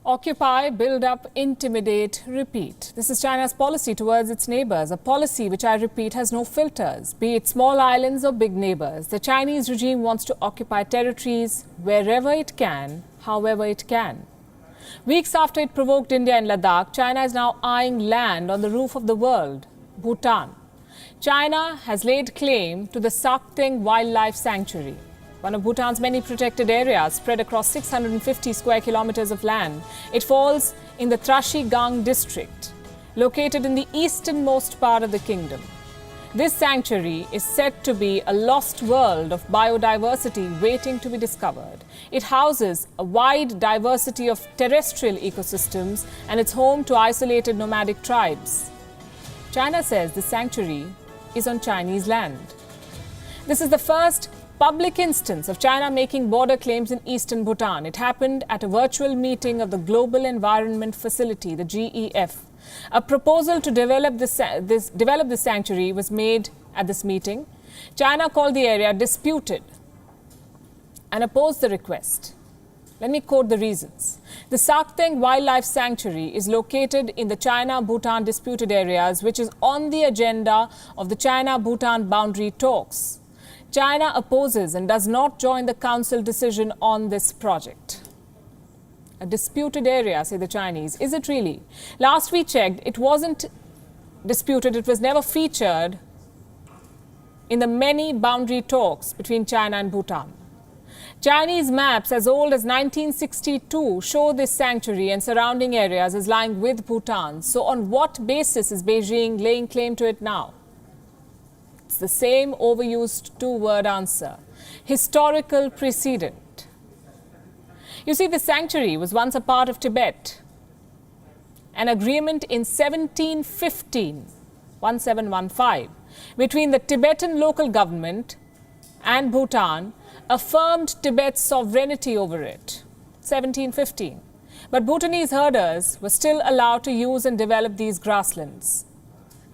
Occupy, build up, intimidate, repeat. This is China's policy towards its neighbors, a policy which, I repeat, has no filters, be it small islands or big neighbors. The Chinese regime wants to occupy territories wherever it can, however it can. Weeks after it provoked India in Ladakh, China is now eyeing land on the roof of the world, Bhutan. China has laid claim to the Sakteng Wildlife Sanctuary, one of Bhutan's many protected areas spread across 650 square kilometers of land. It falls in the Trashigang district, located in the easternmost part of the kingdom. This sanctuary is said to be a lost world of biodiversity waiting to be discovered. It houses a wide diversity of terrestrial ecosystems and it's home to isolated nomadic tribes. China says the sanctuary is on Chinese land. This is the first public instance of China making border claims in eastern Bhutan. It happened at a virtual meeting of the Global Environment Facility, the GEF. A proposal to develop this sanctuary was made at this meeting. China called the area disputed and opposed the request. Let me quote the reasons. The Sakteng Wildlife Sanctuary is located in the China-Bhutan disputed areas, which is on the agenda of the China-Bhutan boundary talks. China opposes and does not join the Council decision on this project. A disputed area, say the Chinese. Is it really? Last we checked, it wasn't disputed. It was never featured in the many boundary talks between China and Bhutan. Chinese maps as old as 1962 show this sanctuary and surrounding areas as lying with Bhutan. So on what basis is Beijing laying claim to it now? It's the same overused two-word answer: historical precedent. You see, the sanctuary was once a part of Tibet. An agreement in 1715 between the Tibetan local government and Bhutan affirmed Tibet's sovereignty over it. 1715. But Bhutanese herders were still allowed to use and develop these grasslands.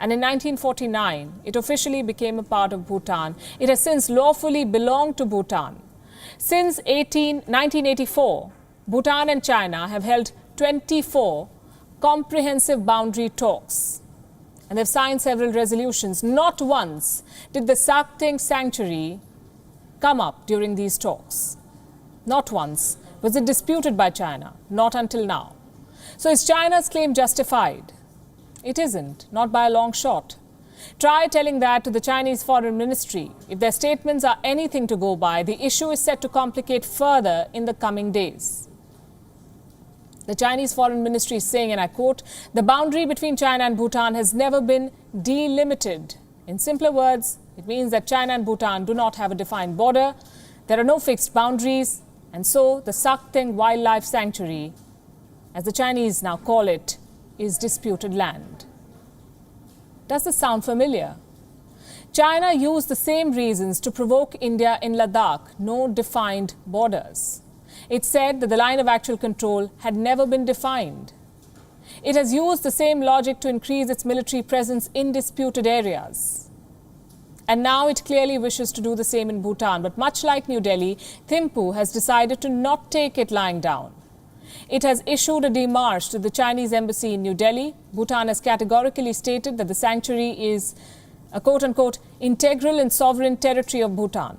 And in 1949, it officially became a part of Bhutan. It has since lawfully belonged to Bhutan. Since 1984, Bhutan and China have held 24 comprehensive boundary talks. And they've signed several resolutions. Not once did the Sakteng Sanctuary come up during these talks. Not once was it disputed by China, not until now. So is China's claim justified? It isn't, not by a long shot. Try telling that to the Chinese Foreign Ministry. If their statements are anything to go by, the issue is set to complicate further in the coming days. The Chinese Foreign Ministry is saying, and I quote, "The boundary between China and Bhutan has never been delimited." In simpler words, it means that China and Bhutan do not have a defined border. There are no fixed boundaries. And so the Sakteng Wildlife Sanctuary, as the Chinese now call it, is disputed land. Does this sound familiar? China used the same reasons to provoke India in Ladakh: no defined borders. It said that the line of actual control had never been defined. It has used the same logic to increase its military presence in disputed areas. And now it clearly wishes to do the same in Bhutan. But much like New Delhi, Thimphu has decided to not take it lying down. It has issued a démarche to the Chinese embassy in New Delhi. Bhutan has categorically stated that the sanctuary is a quote-unquote integral and sovereign territory of Bhutan.